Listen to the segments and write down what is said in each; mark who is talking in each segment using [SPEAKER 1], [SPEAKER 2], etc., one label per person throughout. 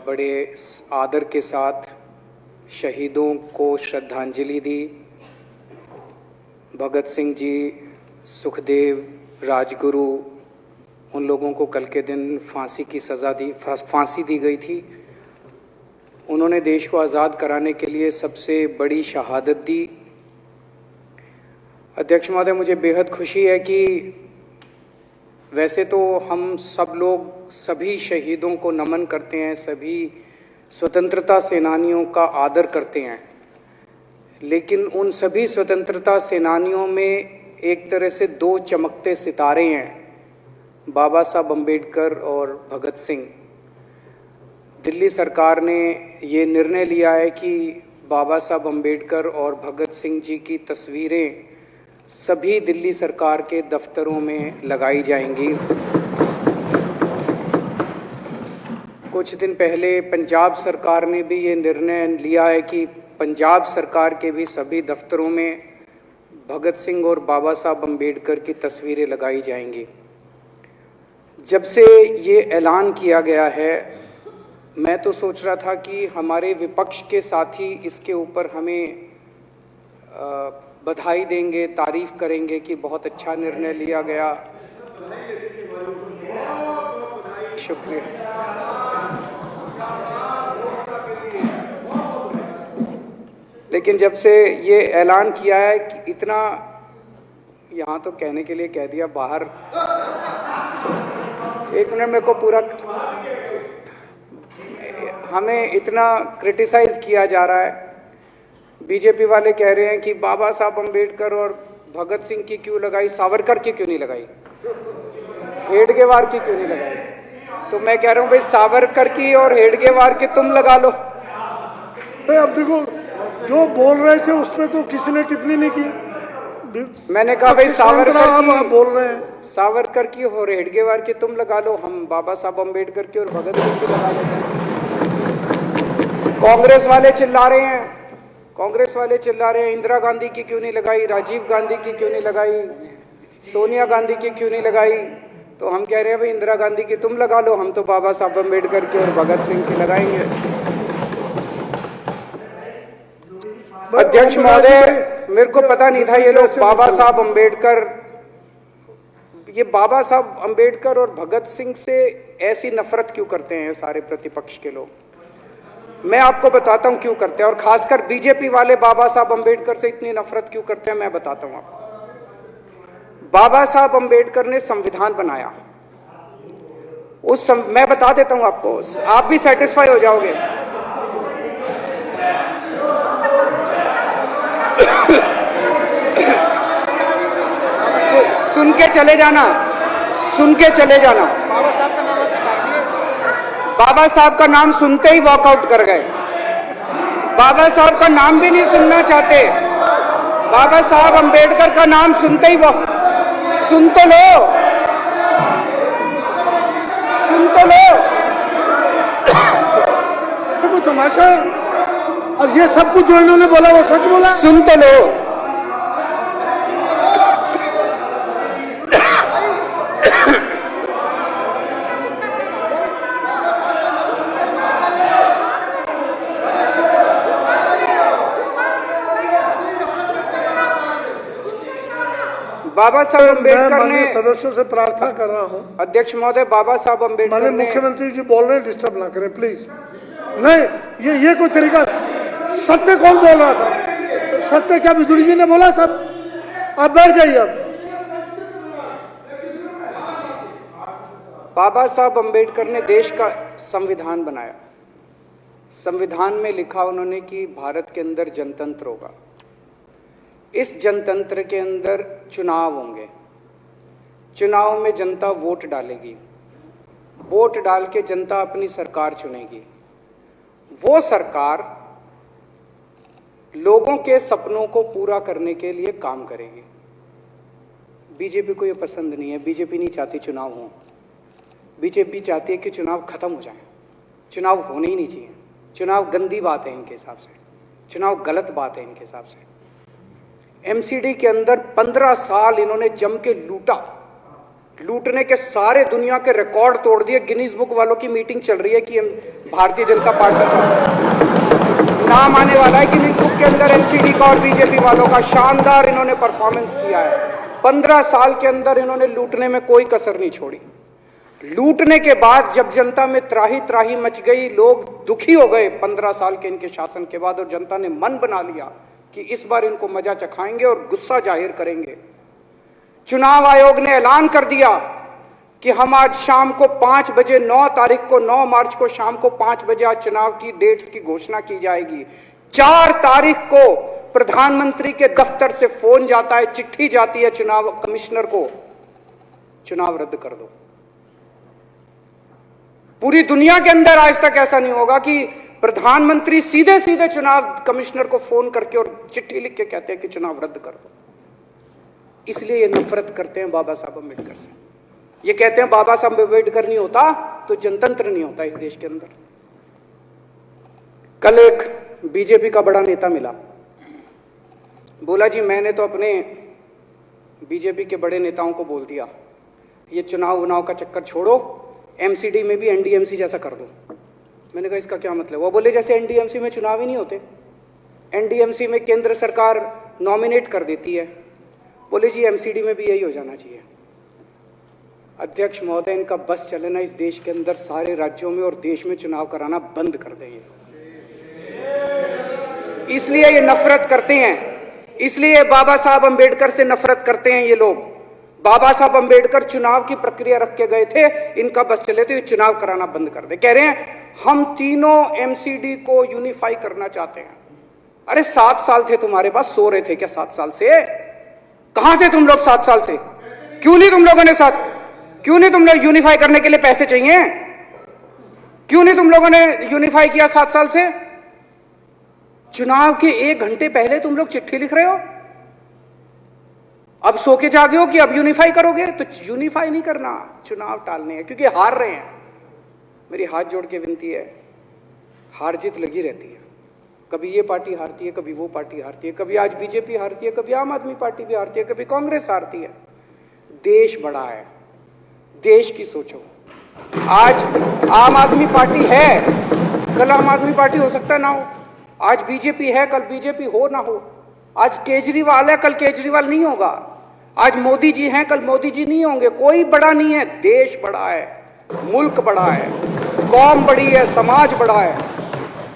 [SPEAKER 1] बड़े आदर के साथ शहीदों को श्रद्धांजलि दी। भगत सिंह जी, सुखदेव, राजगुरु, उन लोगों को कल के दिन फांसी दी गई थी। उन्होंने देश को आज़ाद कराने के लिए सबसे बड़ी शहादत दी। अध्यक्ष महोदय, मुझे बेहद खुशी है कि वैसे तो हम सब लोग सभी शहीदों को नमन करते हैं, सभी स्वतंत्रता सेनानियों का आदर करते हैं, लेकिन उन सभी स्वतंत्रता सेनानियों में एक तरह से दो चमकते सितारे हैं, बाबा साहब अम्बेडकर और भगत सिंह। दिल्ली सरकार ने ये निर्णय लिया है कि बाबा साहब अम्बेडकर और भगत सिंह जी की तस्वीरें सभी दिल्ली सरकार के दफ्तरों में लगाई जाएंगी। कुछ दिन पहले पंजाब सरकार ने भी ये निर्णय लिया है कि पंजाब सरकार के भी सभी दफ्तरों में भगत सिंह और बाबा साहब अम्बेडकर की तस्वीरें लगाई जाएंगी। जब से ये ऐलान किया गया है, मैं तो सोच रहा था कि हमारे विपक्ष के साथी इसके ऊपर हमें बधाई देंगे, तारीफ करेंगे कि बहुत अच्छा निर्णय लिया गया। शुक्रिया। लेकिन जब से ये ऐलान किया है कि इतना, यहाँ तो कहने के लिए कह दिया, बाहर एक मिनट मेरे को पूरा, हमें इतना क्रिटिसाइज किया जा रहा है। बीजेपी वाले कह रहे हैं कि बाबा साहब अम्बेडकर और भगत सिंह की क्यों लगाई, सावरकर की क्यों नहीं लगाई, हेडगेवार की क्यों नहीं लगाई। तो मैं कह रहा हूं भाई, सावरकर की और हेडगेवार की तुम लगा लो।
[SPEAKER 2] अब देखो, जो बोल रहे थे उसमें तो किसी ने टिप्पणी नहीं की।
[SPEAKER 1] मैंने कहा भाई सावरकर की
[SPEAKER 2] बोल रहे हैं,
[SPEAKER 1] सावरकर की और हेडगेवार की तुम लगा लो, हम बाबा साहब अम्बेडकर की और भगत सिंह की लगा लेते हैं। कांग्रेस वाले चिल्ला रहे हैं, इंदिरा गांधी की क्यों नहीं लगाई, राजीव गांधी की क्यों नहीं लगाई, सोनिया गांधी की क्यों नहीं लगाई। तो हम कह रहे हैं भाई, इंदिरा गांधी की तुम लगा लो, हम तो बाबा साहब अम्बेडकर की और भगत सिंह की लगाएंगे। अध्यक्ष महोदय, मेरे को पता नहीं था ये लोग बाबा साहब अम्बेडकर और भगत सिंह से ऐसी नफरत क्यों करते हैं सारे प्रतिपक्ष के लोग। मैं आपको बताता हूं क्यों करते हैं, और खासकर बीजेपी वाले बाबा साहब अम्बेडकर से इतनी नफरत क्यों करते हैं, मैं बताता हूं आपको। बाबा साहब अम्बेडकर ने संविधान बनाया, मैं बता देता हूं आपको, आप भी सेटिस्फाई हो जाओगे। सुन के चले जाना। बाबा साहब का नाम सुनते ही वॉकआउट कर गए। बाबा साहब का नाम भी नहीं सुनना चाहते। बाबा साहब अम्बेडकर का नाम सुनते ही सुन तो लो।
[SPEAKER 2] वो तमाशा, और ये सब कुछ जो इन्होंने बोला वो सच बोला।
[SPEAKER 1] सुन तो लो। बाबा साहब अम्बेडकर ने,
[SPEAKER 2] सदस्यों से प्रार्थना कर रहा हूं,
[SPEAKER 1] अध्यक्ष महोदय, बाबा साहब अम्बेडकर ने,
[SPEAKER 2] मुख्यमंत्री जी बोल रहे हैं, डिस्टर्ब ना करें प्लीज। नहीं, ये कोई तरीका। सत्य कौन बोल रहा था? सत्य क्या बिजुली जी ने बोला? सब आप बैठ जाइए। अब
[SPEAKER 1] बाबा साहब अम्बेडकर ने देश का संविधान बनाया। संविधान में लिखा उन्होंने कि भारत के अंदर जनतंत्र होगा। इस जनतंत्र के अंदर चुनाव होंगे। चुनाव में जनता वोट डालेगी। वोट डाल के जनता अपनी सरकार चुनेगी। वो सरकार लोगों के सपनों को पूरा करने के लिए काम करेगी। बीजेपी को ये पसंद नहीं है। बीजेपी नहीं चाहती चुनाव हो। बीजेपी चाहती है कि चुनाव खत्म हो जाए। चुनाव होने ही नहीं चाहिए। चुनाव गंदी बात है इनके हिसाब से। चुनाव गलत बात है इनके हिसाब से। एमसीडी के अंदर 15 साल इन्होंने जम के लूटा। लूटने के सारे दुनिया के रिकॉर्ड तोड़ दिए। गिनीज बुक वालों की मीटिंग चल रही है कि भारतीय जनता पार्टी का नाम आने वाला है गिनीज बुक के अंदर, एनसीडी का और बीजेपी वालों का। शानदार इन्होंने परफॉर्मेंस किया है। 15 साल के अंदर इन्होंने लूटने में कोई कसर नहीं छोड़ी। लूटने के बाद जब जनता में त्राही त्राही मच गई, लोग दुखी हो गए 15 साल के इनके शासन के बाद, और जनता ने मन बना लिया कि इस बार इनको मजा चखाएंगे और गुस्सा जाहिर करेंगे। चुनाव आयोग ने ऐलान कर दिया कि हम आज शाम को 5 बजे 9 मार्च को शाम को 5 बजे आज चुनाव की डेट्स की घोषणा की जाएगी। 4 तारीख को प्रधानमंत्री के दफ्तर से फोन जाता है, चिट्ठी जाती है चुनाव कमिश्नर को, चुनाव रद्द कर दो। पूरी दुनिया के अंदर आज तक ऐसा नहीं होगा कि प्रधानमंत्री सीधे सीधे चुनाव कमिश्नर को फोन करके और चिट्ठी लिख के कहते हैं कि चुनाव रद्द कर दो। इसलिए ये नफरत करते हैं बाबा साहब अम्बेडकर से। ये कहते हैं बाबा साहब अम्बेडकर नहीं होता तो जनतंत्र नहीं होता इस देश के अंदर। कल एक बीजेपी का बड़ा नेता मिला, बोला जी मैंने तो अपने बीजेपी के बड़े नेताओं को बोल दिया ये चुनाव का चक्कर छोड़ो, एमसीडी में भी एनडीएमसी जैसा कर दो। मैंने कहा इसका क्या मतलब? वो बोले जैसे एनडीएमसी में चुनाव ही नहीं होते, एनडीएमसी में केंद्र सरकार नॉमिनेट कर देती है, बोले जी एमसीडी में भी यही हो जाना चाहिए। अध्यक्ष महोदय, इनका बस चलना इस देश के अंदर सारे राज्यों में और देश में चुनाव कराना बंद कर दें। इसलिए ये नफरत करते हैं, इसलिए बाबा साहब अंबेडकर से नफरत करते हैं ये लोग। बाबा साहब अंबेडकर चुनाव की प्रक्रिया रख के गए थे, इनका बस चले तो ये चुनाव कराना बंद कर दे। कह रहे हैं हम तीनों एमसीडी को यूनिफाई करना चाहते हैं। अरे 7 साल थे तुम्हारे पास, सो रहे थे क्या 7 साल से? कहां थे तुम लोग 7 साल से? क्यों नहीं तुम लोगों ने क्यों नहीं तुम लोग यूनिफाई करने के लिए पैसे चाहिए? क्यों नहीं तुम लोगों ने यूनिफाई किया 7 साल से? चुनाव के 1 घंटे पहले तुम लोग चिट्ठी लिख रहे हो, अब सो के जागे हो कि अब यूनिफाई करोगे। तो यूनिफाई नहीं करना, चुनाव टालने हैं क्योंकि हार रहे हैं। मेरी हाथ जोड़ के विनती है, हार जीत लगी रहती है, कभी ये पार्टी हारती है, कभी वो पार्टी हारती है, कभी आज बीजेपी हारती है, कभी आम आदमी पार्टी भी हारती है, कभी कांग्रेस हारती है। देश बड़ा है, देश की सोचो। आज आम आदमी पार्टी है, कल आम आदमी पार्टी हो सकता है ना हो। आज बीजेपी है, कल बीजेपी हो ना हो। आज केजरीवाल है, कल केजरीवाल नहीं होगा। आज मोदी जी हैं, कल मोदी जी नहीं होंगे। कोई बड़ा नहीं है, देश बड़ा है, मुल्क बड़ा है, कौम बड़ी है, समाज बड़ा है।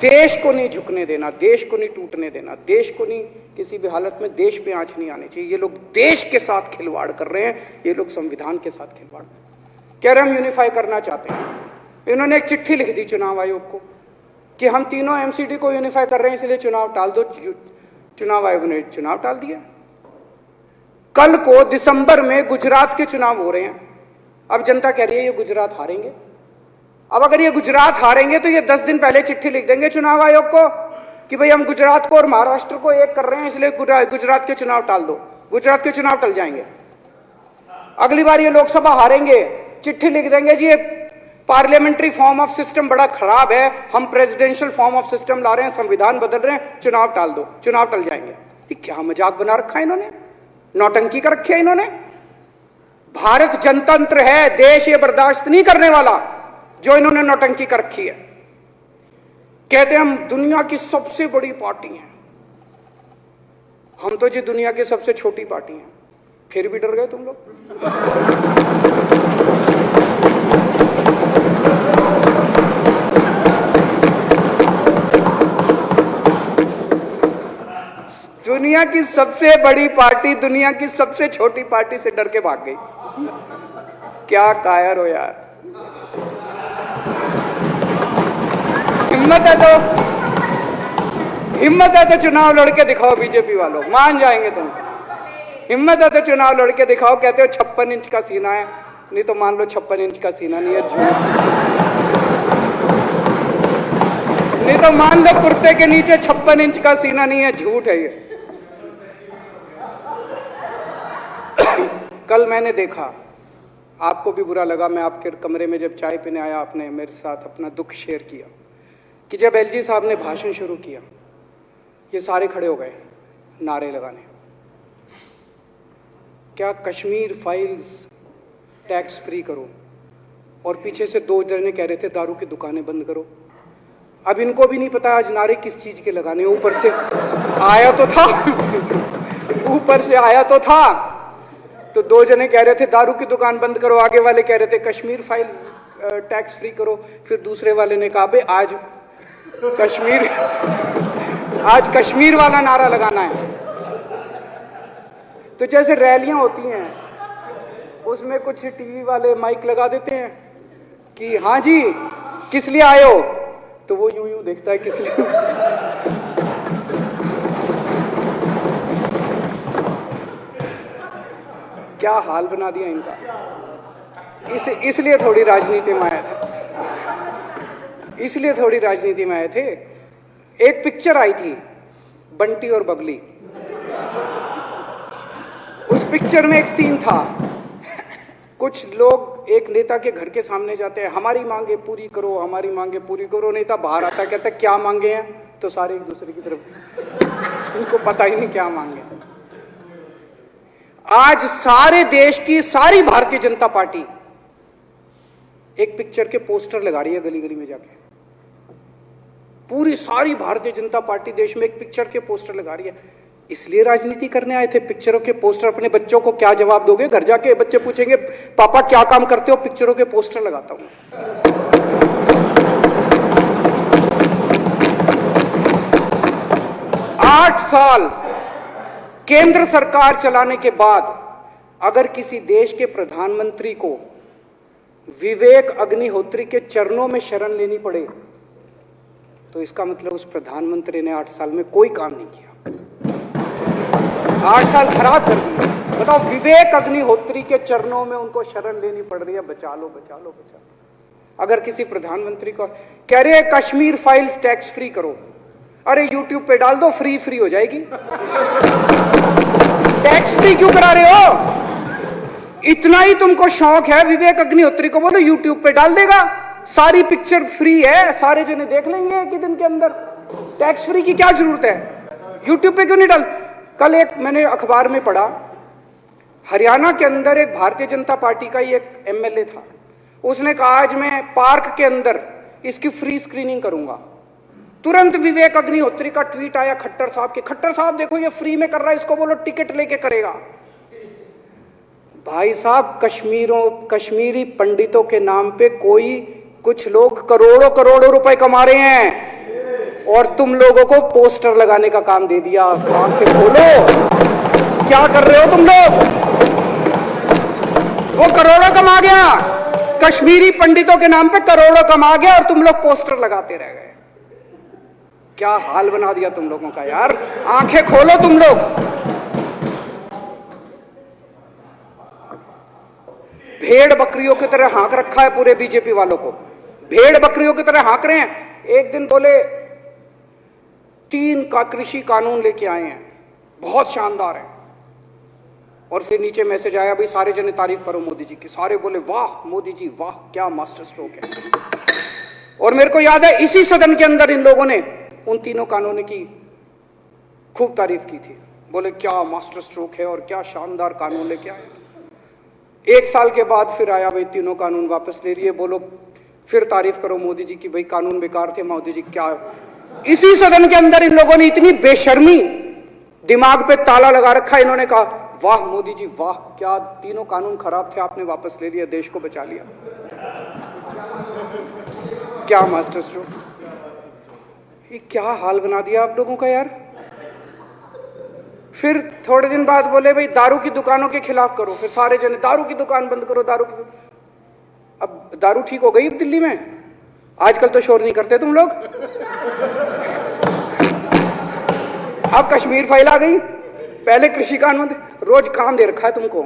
[SPEAKER 1] देश को नहीं झुकने देना, देश को नहीं टूटने देना, देश को नहीं किसी भी हालत में देश पे आंच नहीं आनी चाहिए। ये लोग देश के साथ खिलवाड़ कर रहे हैं, ये लोग संविधान के साथ खिलवाड़ कह रहे हम यूनिफाई करना चाहते हैं। इन्होंने एक चिट्ठी लिख दी चुनाव आयोग को कि हम तीनों एमसीडी को यूनिफाई कर रहे हैं, इसलिए चुनाव टाल दो। चुनाव आयोग ने चुनाव टाल दिया। कल को दिसंबर में गुजरात के चुनाव हो रहे हैं। अब जनता कह रही है ये गुजरात हारेंगे। अब अगर ये गुजरात हारेंगे तो ये 10 दिन पहले चिट्ठी लिख देंगे चुनाव आयोग को कि भाई हम गुजरात को और महाराष्ट्र को एक कर रहे हैं, इसलिए गुजरात के चुनाव टाल दो। गुजरात के चुनाव टल जाएंगे। अगली बार ये लोकसभा हारेंगे, चिट्ठी लिख देंगे जी ये पार्लियामेंट्री फॉर्म ऑफ सिस्टम बड़ा खराब है, हम प्रेसिडेंशियल फॉर्म ऑफ सिस्टम ला रहे हैं, संविधान बदल रहे हैं, चुनाव टाल दो। चुनाव टल जाएंगे। ये क्या मजाक बना रखा है इन्होंने, नौटंकी कर रखी है इन्होंने। भारत जनतंत्र है, देश ये बर्दाश्त नहीं करने वाला जो इन्होंने नौटंकी कर रखी है। कहते हैं हम दुनिया की सबसे बड़ी पार्टी हैं, हम तो जी दुनिया की सबसे छोटी पार्टी हैं। फिर भी डर गए तुम लोग। दुनिया की सबसे बड़ी पार्टी दुनिया की सबसे छोटी पार्टी से डर के भाग गई। क्या कायर हो यार। हिम्मत है तो चुनाव लड़के दिखाओ बीजेपी वालों, मान जाएंगे तुम। हिम्मत है तो चुनाव लड़के दिखाओ। कहते हो 56 इंच का सीना है, नहीं तो मान लो 56 इंच का सीना नहीं है, झूठ। नहीं तो मान लो कुर्ते के नीचे 56 इंच का सीना नहीं है, झूठ है ये। कल मैंने देखा, आपको भी बुरा लगा, मैं आपके कमरे में जब चाय पीने आया, आपने मेरे साथ अपना दुख शेयर किया कि जब एलजी साहब ने भाषण शुरू किया, ये सारे खड़े हो गए नारे लगाने। क्या कश्मीर फाइल्स टैक्स फ्री करो, और पीछे से 2 जने कह रहे थे दारू की दुकानें बंद करो। अब इनको भी नहीं पता आज नारे किस चीज के लगाने, ऊपर से आया तो था ऊपर से आया तो था। तो 2 जने कह रहे थे दारू की दुकान बंद करो, आगे वाले कह रहे थे कश्मीर फाइल्स टैक्स फ्री करो, फिर दूसरे वाले ने कहा आज कश्मीर वाला नारा लगाना है। तो जैसे रैलियां होती हैं उसमें कुछ टीवी वाले माइक लगा देते हैं कि हाँ जी किस लिए आए हो, तो वो यूं यूं देखता है किस लिए क्या हाल बना दिया इनका। इसलिए थोड़ी राजनीति में आया था, इसलिए थोड़ी राजनीति में आए थे। एक पिक्चर आई थी बंटी और बबली, उस पिक्चर में एक सीन था, कुछ लोग एक नेता के घर के सामने जाते हैं, हमारी मांगे पूरी करो, हमारी मांगे पूरी करो। नेता बाहर आता कहता है क्या मांगे हैं, तो सारे एक दूसरे की तरफ, उनको पता ही नहीं क्या मांगे। आज सारे देश की सारी भारतीय जनता पार्टी एक पिक्चर के पोस्टर लगा रही है गली गली में जाके। पूरी सारी भारतीय जनता पार्टी देश में एक पिक्चर के पोस्टर लगा रही है। इसलिए राजनीति करने आए थे, पिक्चरों के पोस्टर। अपने बच्चों को क्या जवाब दोगे? घर जाके बच्चे पूछेंगे पापा क्या काम करते हो? पिक्चरों के पोस्टर लगाता हूं। 8 साल केंद्र सरकार चलाने के बाद अगर किसी देश के प्रधानमंत्री को विवेक अग्निहोत्री के चरणों में शरण लेनी पड़े तो इसका मतलब उस प्रधानमंत्री ने 8 साल में कोई काम नहीं किया, 8 साल खराब कर दिए। बताओ, विवेक अग्निहोत्री के चरणों में उनको शरण लेनी पड़ रही है, बचा लो बचा लो बचा लो। अगर किसी प्रधानमंत्री को कह रहे हैं कश्मीर फाइल्स टैक्स फ्री करो, अरे यूट्यूब पे डाल दो, फ्री हो जाएगी। टैक्स फ्री क्यों करा रहे हो? इतना ही तुमको शौक है, विवेक अग्निहोत्री को बोलो यूट्यूब पे डाल देगा, सारी पिक्चर फ्री है, सारे जने देख लेंगे एक ही दिन के अंदर। टैक्स फ्री की क्या जरूरत है? यूट्यूब पे क्यों नहीं डाल? कल एक मैंने अखबार में पढ़ा, हरियाणा के अंदर एक भारतीय जनता पार्टी का ही एक एमएलए था, उसने कहा आज मैं पार्क के अंदर इसकी फ्री स्क्रीनिंग करूंगा। तुरंत विवेक अग्निहोत्री का ट्वीट आया खट्टर साहब के, खट्टर साहब देखो ये फ्री में कर रहा है, इसको बोलो टिकट लेके करेगा। भाई साहब, कश्मीरी पंडितों के नाम पे कुछ लोग करोड़ों रुपए कमा रहे हैं और तुम लोगों को पोस्टर लगाने का काम दे दिया। आंखें खोलो, क्या कर रहे हो तुम लोग? वो करोड़ों कमा गया, कश्मीरी पंडितों के नाम पे करोड़ों कमा गया और तुम लोग पोस्टर लगाते रह गए। क्या हाल बना दिया तुम लोगों का यार, आंखें खोलो तुम लोग। भेड़ बकरियों की तरह हाँक रखा है पूरे बीजेपी वालों को, भेड़ बकरियों की तरह हाँक रहे हैं। एक दिन बोले 3 का कृषि कानून लेके आए हैं, बहुत शानदार है, और फिर नीचे मैसेज आया भाई सारे जने तारीफ करो मोदी जी की। सारे बोले वाह मोदी जी वाह, क्या मास्टर स्ट्रोक है। और मेरे को याद है इसी सदन के अंदर इन लोगों ने उन 3 कानूनों की खूब तारीफ की थी, बोले क्या मास्टर स्ट्रोक है और क्या शानदार कानून लेके आए। 1 साल के बाद फिर आया भाई 3 कानून वापस ले लिए, बोलो फिर तारीफ करो मोदी जी की, भाई कानून बेकार थे मोदी जी। क्या इसी सदन के अंदर इन लोगों ने इतनी बेशर्मी, दिमाग पे ताला लगा रखा, इन्होंने कहा वाह मोदी जी वाह, क्या 3 कानून खराब थे आपने वापस ले लिया, देश को बचा लिया। क्या मास्टर स्ट्रोक, ये क्या हाल बना दिया आप लोगों का यार। फिर थोड़े दिन बाद बोले भाई दारू की दुकानों के खिलाफ करो, फिर सारे जने दारू की दुकान बंद करो, दारू की। अब दारू ठीक हो गई दिल्ली में, आजकल तो शोर नहीं करते तुम लोग। अब कश्मीर फाइल आ गई, पहले कृषि कानून, रोज काम दे रखा है तुमको,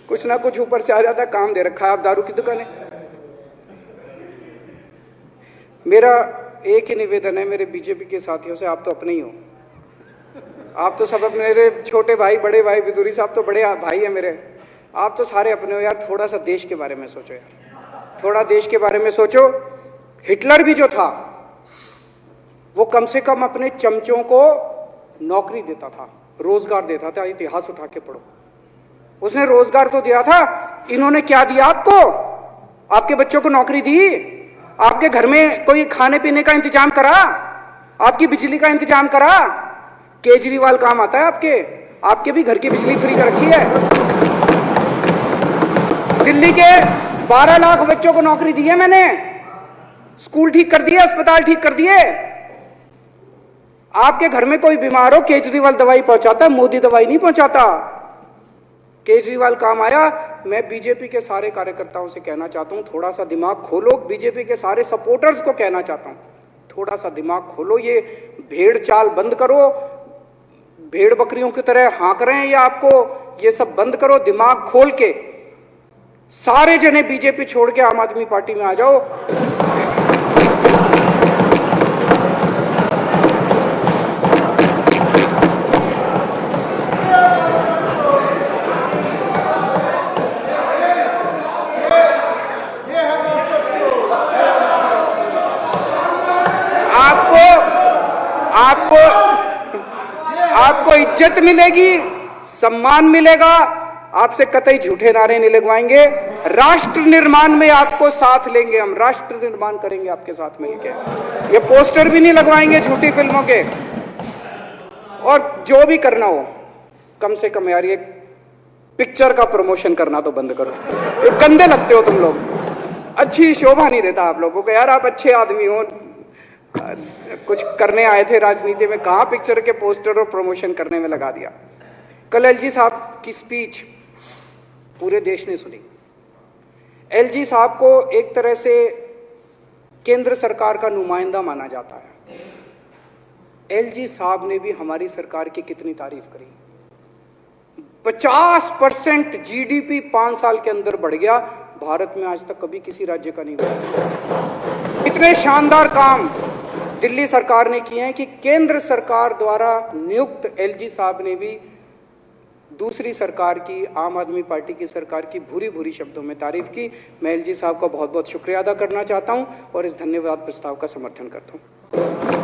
[SPEAKER 1] कुछ ना कुछ ऊपर से आ जाता है, काम दे रखा है। अब दारू की दुकानें। मेरा एक ही निवेदन है मेरे बीजेपी के साथियों से, आप तो अपने ही हो, आप तो सब अपने, मेरे छोटे भाई बड़े भाई बिदुरी साहब तो बड़े भाई है मेरे, आप तो सारे अपने हो यार। थोड़ा सा देश के बारे में सोचो यार, थोड़ा देश के बारे में सोचो। हिटलर भी जो था वो कम से कम अपने चमचों को नौकरी देता था, रोजगार देता था। इतिहास उठा के पढ़ो, उसने रोजगार तो दिया था, इन्होंने क्या दिया आपको? आपके बच्चों को नौकरी दी? आपके घर में कोई खाने पीने का इंतजाम करा? आपकी बिजली का इंतजाम करा? केजरीवाल काम आता है आपके? आपके भी घर की बिजली फ्री कर रखी है। दिल्ली के 12 लाख बच्चों को नौकरी दी है मैंने, स्कूल ठीक कर दिए, अस्पताल ठीक कर दिए। आपके घर में कोई बीमार हो, केजरीवाल दवाई पहुंचाता है, मोदी दवाई नहीं पहुंचाता। केजरीवाल काम आया। मैं बीजेपी के सारे कार्यकर्ताओं से कहना चाहता हूं, थोड़ा सा दिमाग खोलो। बीजेपी के सारे सपोर्टर्स को कहना चाहता हूं, थोड़ा सा दिमाग खोलो। ये भेड़ चाल बंद करो, भेड़ बकरियों की तरह हाँक रहे हैं ये आपको, ये सब बंद करो। दिमाग खोल के सारे जने बीजेपी छोड़ के आम आदमी पार्टी में आ जाओ। आपको इज्जत मिलेगी, सम्मान मिलेगा। आपसे कतई झूठे नारे नहीं लगवाएंगे। राष्ट्र निर्माण में आपको साथ लेंगे हम, राष्ट्र निर्माण करेंगे आपके साथ मिलकर। ये पोस्टर भी नहीं लगवाएंगे झूठी फिल्मों के। और जो भी करना हो, कम से कम यार ये पिक्चर का प्रमोशन करना तो बंद करो। ये गंदे लगते हो तुम लोग, अच्छी शोभा नहीं देता आप लोगों को। यार आप अच्छे आदमी हो, कुछ करने आए थे राजनीति में, कहां पिक्चर के पोस्टर और प्रमोशन करने में लगा दिया। कल एलजी साहब की स्पीच पूरे देश ने सुनी। एलजी साहब को एक तरह से केंद्र सरकार का नुमाइंदा माना जाता है। एलजी साहब ने भी हमारी सरकार की कितनी तारीफ करी। 50% जीडीपी 5 साल के अंदर बढ़ गया। भारत में आज तक कभी किसी राज्य का नहीं बढ़ा। इतने शानदार काम दिल्ली सरकार ने किए हैं कि केंद्र सरकार द्वारा नियुक्त एलजी साहब ने भी दूसरी सरकार की, आम आदमी पार्टी की सरकार की भूरी भूरी शब्दों में तारीफ की। मैं एलजी साहब का बहुत बहुत शुक्रिया अदा करना चाहता हूं और इस धन्यवाद प्रस्ताव का समर्थन करता हूं।